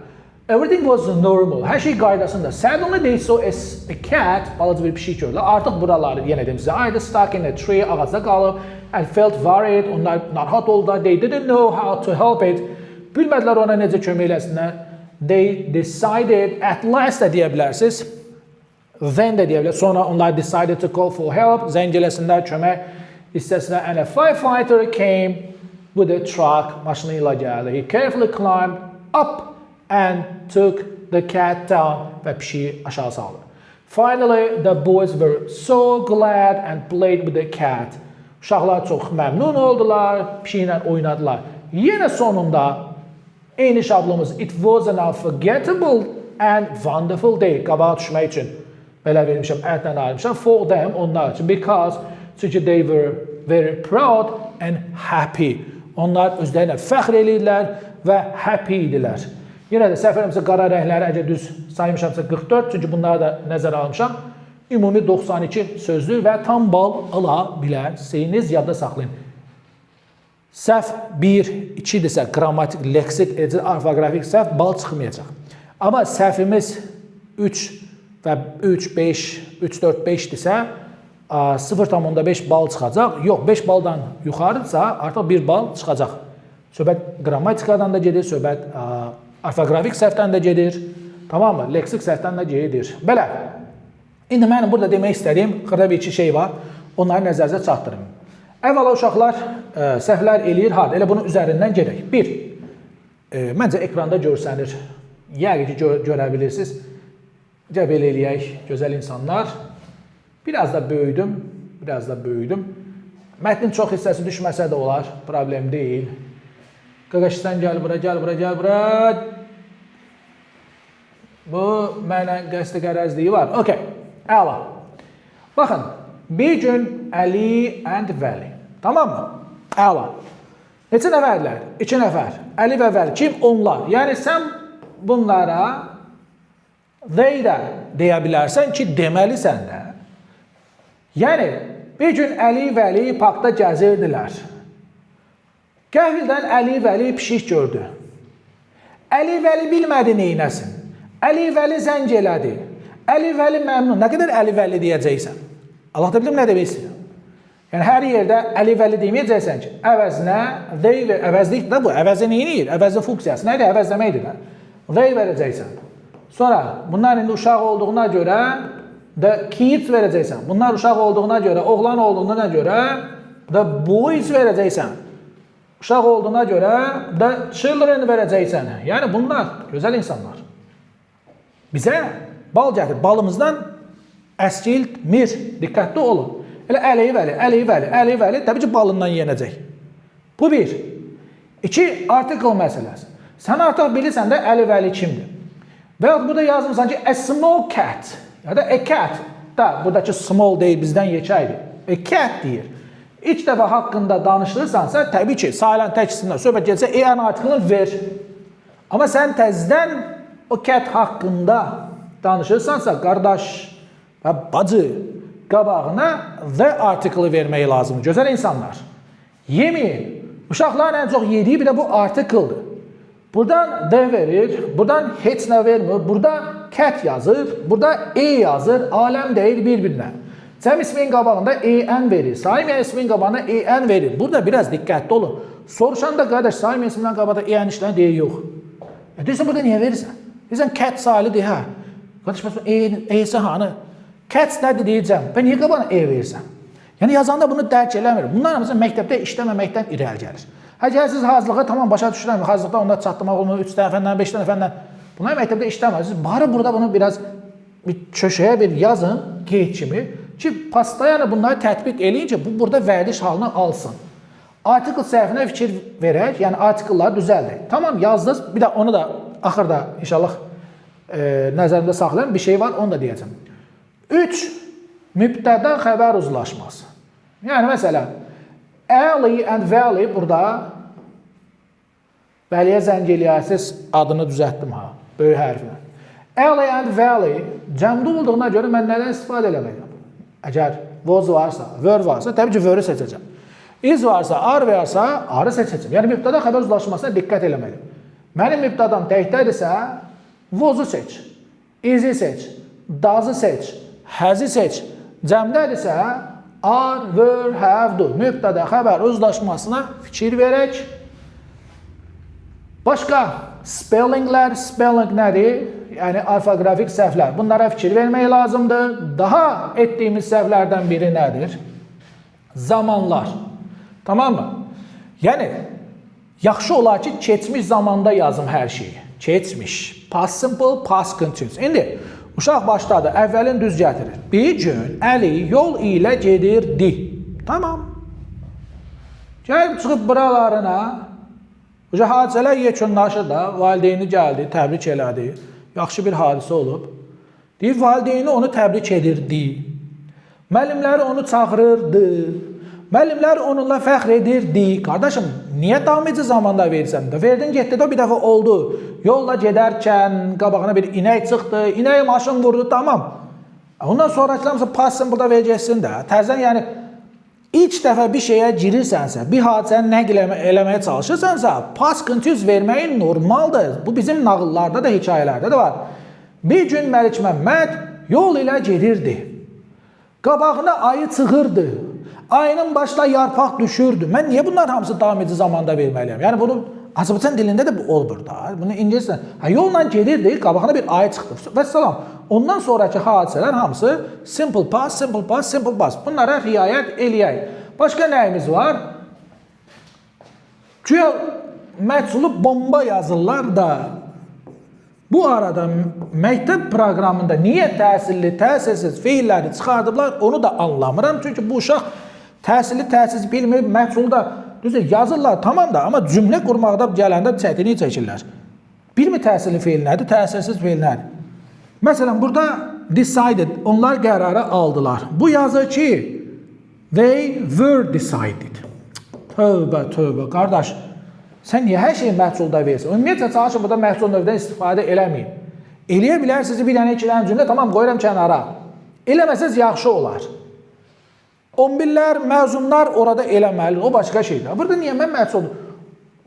Everything was normal. Hər şey qaydasında. Suddenly they saw a cat, balaca bir pişik gördülər. Artıq buraları yenə deyim sizə. Either stuck in a tree, ağacda qalıb, and felt worried. Onlar narahat oldular. They didn't know how to help it. Bilmədilər ona necə kömək eləsinlər. They decided, at last da deyə bilərsiniz. Then də deyə bilərsiniz. Sonra onlar decided to call for help. Zəng eləsinlər, kömək istəsinlər. And a firefighter came with a truck. Maşını ilə gəldi. He carefully climbed up and took the cat down və pişiyi aşağı saldı. Finally, the boys were so glad and played with the cat. Uşaqlar çox məmnun oldular, pişiklə oynadılar. Yenə sonunda eyni şablonumuz it was an unforgettable and wonderful day. Qabağa düşmək üçün belə vermişəm, ətlə ayrılmışam. For them, onlar üçün. Because, çünki they were very proud and happy. Onlar özlərinə fəxr edirlər və happy idilər. Yenə də səhv eləmirəmsə qara rəngləri əgər düz saymışamsa 44, çünki bunları da nəzərə almışam. Ümumi 92 sözlü və tam bal ala bilərsiniz, yadda saxlayın. Səhv 1, 2-dirsə qrammatik, leksik, orfoqrafik səhv bal çıxmayacaq. Amma səhvimiz 3 və 3, 5, 3, 4, 5-dirsə 0,5 bal çıxacaq. Yox, 5 baldan yuxarıdırsa artıq 1 bal çıxacaq. Söhbət qrammatikadan da gedir, söhbət orfoqrafik səhvdən də gedir, tamam mı? Leksik səhvdən də gedir. Belə. İndi mənim burada demək istədiyim xırda bir iki şey var. Onları nəzərinizə çatdırım. Əvvəla uşaqlar səhvlər eləyir. Harada? Elə bunun üzərindən gedək. 1. Məncə ekranda görsənir. Yəqin ki, görə bilirsiniz. Gəl belə eləyək, gözəl insanlar. Biraz da böyüdüm. Mətnin çox hissəsi düşməsə də olar. Problem deyil. Qaqaşdan gəl bura. Bu, mənə qəsdi qərəzliyi var. Okay, əla. Baxın, bir gün Əli and Vəli. Tamam mı? Əla. Neçə nəfərlər? 2 nəfər. Əli və Vəli. Kim? Onlar. Yəni, sən bunlara they də deyə bilərsən ki, deməlisən də. Yəni, bir gün Əli və Vəli parkda gəzirdilər. Qəfildən Əli Vəli pişik gördü. Əli Vəli bilmədi neynəsin. Əli Vəli zəng elədi. Əli Vəli məmnun. Nə qədər Əli Vəli deyəcəksən? Allah da bilim nə demək istəyir. Yəni, hər yerdə Əli Vəli deməyəcəksən ki, əvəzinə, əvəzlikdir də bu, əvəzi neyinir? Əvəzin funksiyası nədir? Əvəzləməkdir də. They verəcəksən. Sonra, bunlar indi uşaq olduğuna görə da kids verəcəksən. Bunlar uşaq olduğuna görə, oğlan olduğuna görə da boys verəcəksən. Uşaq olduğuna görə da children verəcəksən. Yəni bunlar gözəl insanlar. Bizə bal gətir. Balımızdan əskilmir. Diqqətli olun. Elə əliyi-vəli, təbii ki, balından yenəcək. Bu bir. 2. Article məsələsi. Sən artıq bilirsən də əli-vəli kimdir. Və yaxud burada yazmışsan ki, a small cat, ya da a cat, da buradakı small deyil, bizdən yekəydir. A cat deyir. İlk dəfə haqqında danışırsansa, təbii ki, sayılan təkisindən söhbət gəlsə, an artiklını ver. Amma sən təzdən o cat haqqında danışırsansa, qardaş və bacı qabağına the artiklı vermək lazımdır. Gözəl insanlar. Yeməyin. Uşaqların ən çox yediyi bir də bu artikldır. Buradan D verir, buradan heç nə vermir, burada cat yazır, burada yazır, aləm deyil bir-birinə. Cəm ismin qabağında en verir, saymaya ismin qabağında en verir. Burada biraz diqqətli olun. Soruşan da qardaş, saymaya ismindən qabağında en işlən deyir, yox. Deyirsən, burada niyə verirsən? Deyirsən, cat sayılı deyir, hə. Qardaş, e'si hanı? Cat nədir deyəcəm, və niyə qabağına verirsən? Yəni, yazanda bunu dərk eləmir. Bunlar hamısı məktəbdə işləməməkdən irəli gəlir. Əgər siz hazırlığa tamam başa düşürəm, hazırlıqda onları çatdırmaq olmur, 3 dəfəndən, 5 dəfəndən. Bunlar məktəbdə işləməyirsiniz. Bari burada bunu biraz bir köşəyə bir yazın, qeyd kimi ki, pastayanı bunları tətbiq eləyincə bu burada vərdiş halını alsın. Artikl səhvinə fikir verək, yəni artiklları düzəldək. Tamam, yazdınız. Bir də onu da axırda inşallah nəzərimdə saxlayın. Bir şey var, onu da deyəcəm. 3. Mübtəda xəbər uzlaşması. Yəni, məsələn, Ali and Valley burada Vəliyə zəng eləyəsiz adını düzəltdim ha, böyük hərflə. Ali and Valley cəmdə olduğuna görə mən nədən istifadə eləməyəm? Əgər was varsa, were varsa, təbii ki, were seçəcəm. Is varsa, are varsa, are seçəcəm. Yəni, mübtəda xəbər uzlaşmasına diqqət eləməliyim. Mənim mübtədam təkdədirsə, was-u seç, is-i seç, does-ı seç, has-i seç. Cəmdədirsə, are, were, have, do. Mübtəda xəbər uzlaşmasına fikir verək. Başqa spellinglər, spelling nədir? Yəni, orfoqrafik səhvlər. Bunlara fikir vermək lazımdır. Daha etdiyimiz səhvlərdən biri nədir? Zamanlar. Tamam mı? Yəni, yaxşı olar ki, keçmiş zamanda yazım hər şeyi. Keçmiş. Past simple, past continuous. İndi, uşaq başladı, əvvəlin düz gətirir. Bir gün Əli yol ilə gedirdi. Tamam. Gəlib çıxıb buralarına, hadisələr yekunlaşır da, valideyni gəldi, təbrik elədi. Yaxşı bir hadisə olub. Deyib, valideyni onu təbrik edirdi. Müəllimləri onu çağırırdı. Müəllimlər onunla fəxr edirdi. Qardaşım, niyə davamici zamanda verirsən? Verdin, getdi də bir dəfə oldu. Yolla gedərkən qabağına bir inək çıxdı, inəyə maşın vurdu, tamam. Ondan sonraki past simple-da verəcəksin də. Təzən, yəni, ilk dəfə bir şeyə girirsənsə, bir hadisəni nəql eləməyə çalışırsansa, past continuous verməyin normaldır. Bu bizim nağıllarda da, hekayələrdə də var. Bir gün Məlik Məmməd yol ilə gedirdi. Qabağına ayı çıxırdı. Ayının başına yarpaq düşürdü. Mən niyə bunlar hamısı davam edici zamanda verməliyəm? Yəni, bunu Azərbaycan dilində də bu olmur da. Bunu ingiliscə. Yolla gedirdi, qabağına bir ayı çıxdı. Və salam. Ondan sonraki hadisələr hamısı simple past, simple past, simple past. Bunlara riayət eləyək. Başqa nəyimiz var? Güya məhsulu bomba yazırlar da. Bu arada məktəb proqramında niyə təsirli, təsirsiz feilləri çıxardıblar, onu da anlamıram. Çünki bu uşaq təsirli, təsirsiz bilmir, məhsulu da yazırlar, tamam da, amma cümlə qurmaqda gələndə çətinlik çəkirlər. Bilmir təsirli feil nədir, təsirsiz feil nədir? Məsələn, burada decided, onlar qərarı aldılar. Bu yazır ki, they were decided. Tövbə, tövbə, qardaş, sən niyə hər şeyi məhsulda versin? Ümumiyyətlə, çalışın burada məhsul növdən istifadə eləməyin. Eləyə bilərsiniz, bir dənə, 2 dənə cümlə, tamam, qoyuram kənara. Eləməsəz yaxşı olar. 11-lər, məzunlar orada eləməli, o başqa şeydir. Burada niyə mən məhsul?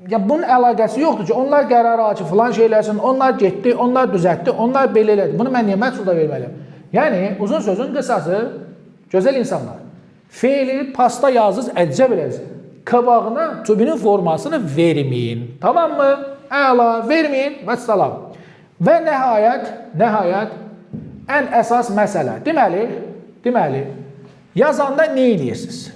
Ya, bunun əlaqəsi yoxdur ki, onlar qərar alır ki, filan şeylərsin, onlar getdi, onlar düzəltdi, onlar belə elədi. Bunu mən niyə məhsulda verməliyəm? Yəni, uzun sözün qısası, gözəl insanlar, feili pasta yazız, əcə biləsiz. Qabağına tübünün formasını verməyin. Tamam mı? Əla, verməyin və salam. Və nəhayət, ən əsas məsələ. Deməli, yazanda nə edirsiniz?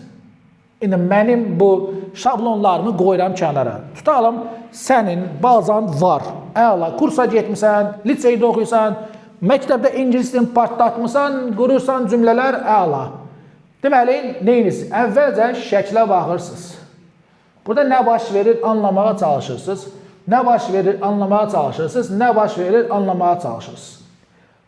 İndi mənim bu şablonlarımı qoyuram kənara. Tutalım, sənin bazan var. Əla, kursa getmisən, liseydə oxuysan, məktəbdə ingilis dilini partlatmısan, qurursan cümlələr, əla. Deməli, neyiniz? Əvvəlcə şəklə baxırsınız. Burada nə baş verir, anlamağa çalışırsınız. Nə baş verir, anlamağa çalışırsınız. Nə baş verir, anlamağa çalışırsınız.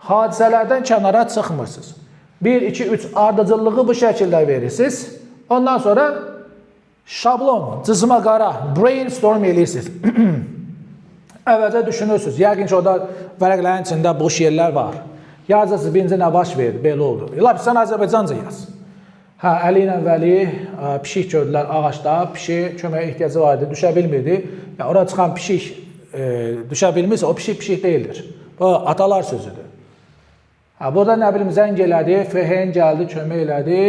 Hadisələrdən kənara çıxmırsınız. 1, 2, 3 ardıcıllığı bu şəkildə verirsiniz. Ondan sonra şablon, cızma qara, brainstorm edirsiniz. Əvvəlcə düşünürsünüz. Yəqin ki, orada vərəqlərin içində boş yerlər var. Yazırsınız, birinci nə baş verir, belə oldu. Sən Azərbaycanca yaz. Əli ilə Vəli pişik gördülər ağaçda, pişik köməyə ehtiyacı var idi, düşə bilmirdi. Orada çıxan pişik düşə bilmirsə, o pişik deyildir. Bu, atalar sözüdür. Burada nə bilim, zəng elədi, Fehen gəldi, kömək elədi,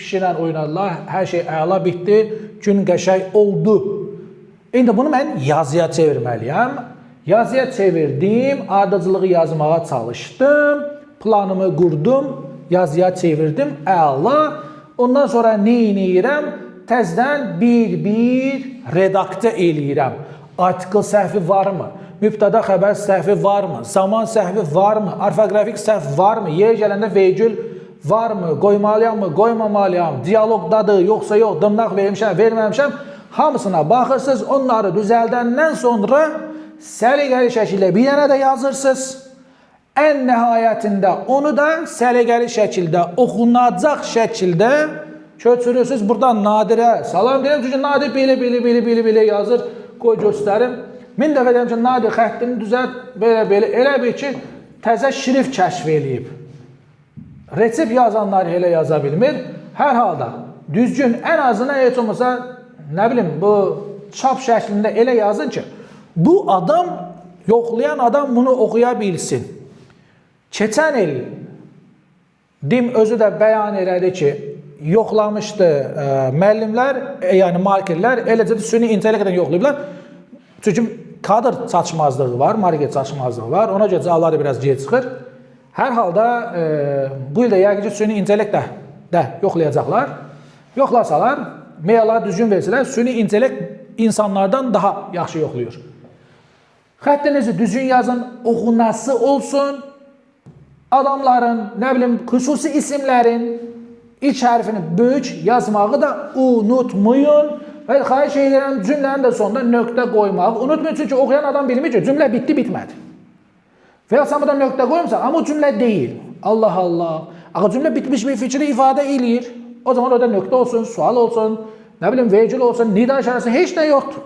pişiklə oynadılar, hər şey əla bitdi, gün qəşəng oldu. İndi bunu mən yazıya çevirməliyəm. Yazıya çevirdim, ardıcılığı yazmağa çalışdım, planımı qurdum, yazıya çevirdim, əla. Ondan sonra nə edirəm? Təzdən bir redaktə eləyirəm. Artikl səhvi varmı? Mübtəda xəbər səhvi varmı? Zaman səhvi varmı? Orfoqrafik səhv varmı? Yer gələndə vergül varmı? Qoymalıyam mı? Qoymamalıyam? Diyalogdadır, yoxsa yox? Dırnaq vermişəm, verməmişəm? Hamısına baxırsınız, onları düzəldəndən sonra səliqəli şəkildə bir dənə də yazırsınız. Ən nəhayətində onu da səliqəli şəkildə, oxunacaq şəkildə köçürürsünüz. Buradan Nadirə salam deyirəm. Çünki Nadir belə yazır. Qoy göstərim. 1000 dəfə deyəm ki, Nadir xəttini düzəlt, belə. Elə bir ki, təzə şrif kəşf eləyib. Resept yazanlar elə yaza bilmir. Hər halda düzgün, ən azından heç olmasa, nə bilim, bu çap şəklində elə yazın ki, bu adam, yoxlayan adam bunu oxuya bilsin. Keçən il DİM özü də bəyan elədi ki, yoxlamışdı müəllimlər, yəni markerlər, eləcə də süni intellektdən yoxlayıblar. Çünki kadr çatışmazlığı var, market çatışmazlığı var. Ona görə cavabları biraz gec çıxır. Hər halda bu ildə yəqin ki, süni intellekt də yoxlayacaqlar. Yoxlasalar, meyallar düzgün versələr, süni intellekt insanlardan daha yaxşı yoxlayır. Xəttinizi düzgün yazın, oxunası olsun. Adamların, nə bilim, xüsusi isimlərin ilk hərfini böyük yazmağı da unutmayın. Və xahiş edirəm, cümlənin də sonunda nöqtə qoymağı unutmayın. Çünki oxuyan adam bilmir ki, cümlə bitdi, bitmədi. Və ya sən burada nöqtə qoyumsan, amma o cümlə deyil. Allah Allah. Axı cümlə bitmiş bir fikri ifadə eləyir. O zaman orada nöqtə olsun, sual olsun, nə bilim, vergül olsun, nida işarəsi, heç də yoxdur.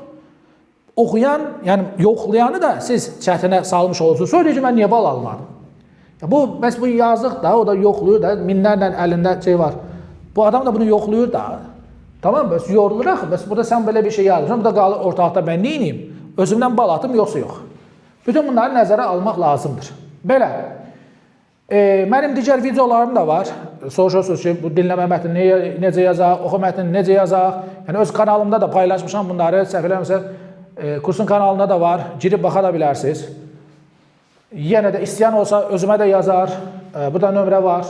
Oxuyan, yəni yoxlayanı da siz çətinə salmış olursunuz. Sonra ki, mən niyə bal almadım? Bəs bu yazıq da, o da yoxluyur da, minlərlə əlində şey var. Bu adam da bunu yoxluyur da. Tamam, bəs yoruluruq, bəs burada sən belə bir şey yazırsan, burada qalır ortalıqda mən neyiniyim? Özümdən bal atım, yoxsa yox. Bütün bunları nəzərə almaq lazımdır. Belə, mənim digər videolarım da var. Soruşursunuz ki, bu dinləmə mətnini necə yazaq, oxu mətnini necə yazaq. Yəni, öz kanalımda da paylaşmışam bunları, səhv eləmirəmsə, kursun kanalında da var, girib baxa da bilərsiniz. Yenə də istəyən olsa özümə də yazar, burada nömrə var,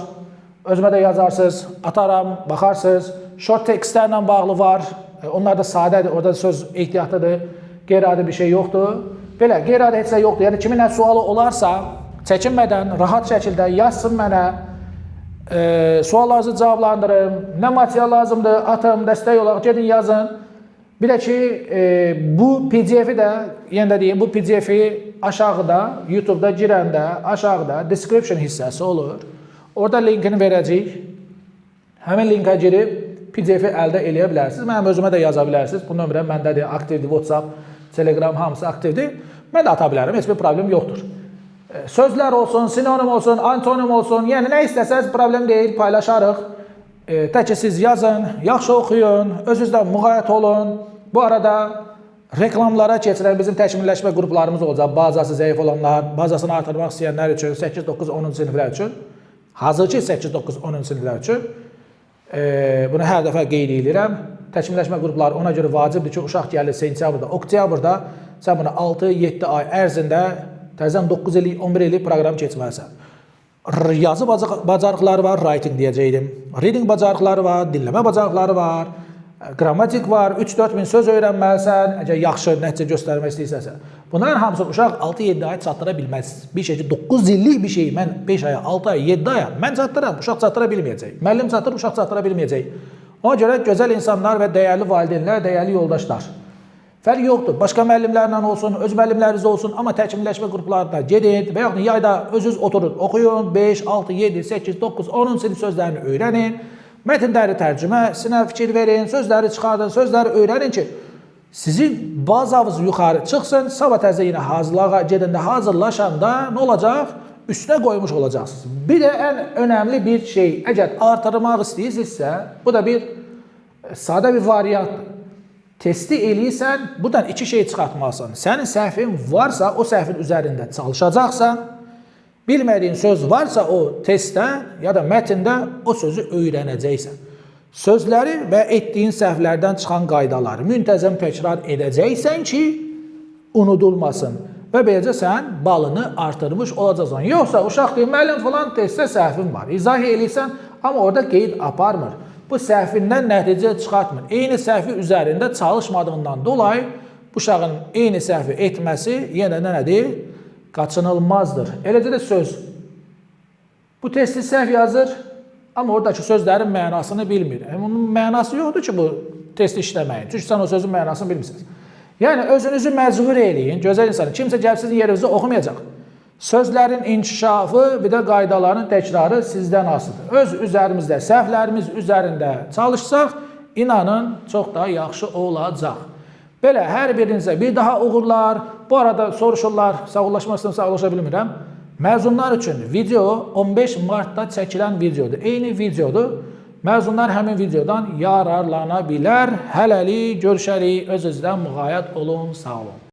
özümə də yazarsınız, ataram, baxarsınız. Short tekstlərlə bağlı var, onlar da sadədir, orada söz ehtiyatlıdır, qeyri-adi bir şey yoxdur. Belə, qeyri-adi heç də yoxdur, yəni kimin nə sualı olarsa, çəkinmədən, rahat şəkildə yazsın mənə, suallarınızı cavablandırım, nə material lazımdır, atım, dəstək olaraq gedin yazın. Bir də ki, bu PDF-i də, yenə də deyim, bu PDF-i aşağıda, YouTube-da girəndə, aşağıda description hissəsi olur. Orada linkini verəcəyik. Həmin linka girib PDF-i əldə eləyə bilərsiniz. Mənim özümə də yaza bilərsiniz. Bu nömrə məndədir, aktivdir, WhatsApp, Telegram hamısı aktivdir. Mən də ata bilərəm, heç bir problem yoxdur. Sözlər olsun, sinonim olsun, antonim olsun, yəni nə istəsəz problem deyil, paylaşarıq. Tək ki siz yazın, yaxşı oxuyun, özünüzdən müğayət olun. Bu arada reklamlara keçirən bizim təkmilləşmə qruplarımız olacaq. Bazası zəif olanlar, bazasını artırmaq istəyənlər üçün, 8, 9, 10 siniflər üçün. Hazır ki, 8, 9, 10 siniflər üçün. Bunu hər dəfə qeyd edirəm. Təkmilləşmə qrupları ona görə vacibdir ki, uşaq gəlir sentyabrda, oktyabrda sən bunu 6-7 ay ərzində təzən 9 illik, 11 illik proqram keçməlisən. yazı bacarıqları var, writing deyəcəydim. Reading bacarıqları var, dinləmə bacarıqları var, qrammatik var, 3-4 min söz öyrənməlisən, əgər yaxşı nəticə göstərmək istəyirsənsə. Bunların hamısını uşaq 6-7 ay çatdıra bilməz. Bir şey ki, 9 illik bir şey mən 5 aya, 6 aya, 7 aya mən çatdıram, uşaq çatdıra bilməyəcək. Müəllim çatdırır, uşaq çatdıra bilməyəcək. Ona görə gözəl insanlar və dəyərli valideynlər, dəyərli yoldaşlar. Fərq yoxdur. Başqa müəllimlərlə olsun, öz müəllimləriniz olsun, amma təkmilləşmə qruplarına gedin və yaxud yayda özünüz oturun, oxuyun, 5, 6, 7, 8, 9, 10 sinif sözlərini öyrənin, mətnləri tərcüməsinə fikir verin, sözləri çıxardın, sözləri öyrənin ki, sizin bazanız yuxarı çıxsın, sabah təzə yenə hazırlığa gedəndə, hazırlaşanda nə olacaq? Üstünə qoymuş olacaqsınız. Bir də ən önəmli bir şey, əgər artırmaq istəyirsinizsə, bu da bir sadə bir variantdır. Testi eləyirsən, buradan 2 şey çıxartmalısan. Sənin səhvin varsa, o səhvin üzərində çalışacaqsan, bilmədiyin söz varsa o testdə ya da mətndə o sözü öyrənəcəksən. Sözləri və etdiyin səhvlərdən çıxan qaydaları müntəzəm təkrar edəcəksən ki, unudulmasın və beləcə sən balını artırmış olacaqsan. Yoxsa uşaq deyir, müəllim falan testdə səhvin var, izah eləyirsən, amma orada qeyd aparmır. Bu səhvindən nəticə çıxartmır. Eyni səhvi üzərində çalışmadığından dolayı bu uşağın eyni səhvi etməsi yenə nədir? Qaçınılmazdır. Eləcə də söz. Bu testi səhv yazır, amma oradakı sözlərin mənasını bilmir. Onun mənası yoxdur ki, bu testi işləməyin. Çünki sən o sözün mənasını bilmirsiniz. Yəni, özünüzü məcbur eləyin, gözəl insanı. Kimsə gəlib sizin yerinizdə oxumayacaq. Sözlərin inkişafı, bir də qaydaların təkrarı sizdən asılıdır. Öz üzərimizdə, səhvlərimiz üzərində çalışsaq, inanın, çox daha yaxşı olacaq. Belə, hər birinizə bir daha uğurlar. Bu arada soruşurlar, sağollaşmaq istəyirəm, sağollaşa bilmirəm. Məzunlar üçün video 15 martda çəkilən videodur. Eyni videodur. Məzunlar həmin videodan yararlana bilər. Hələlik, görüşərik. Öz-özdən müğayət olun, sağ olun.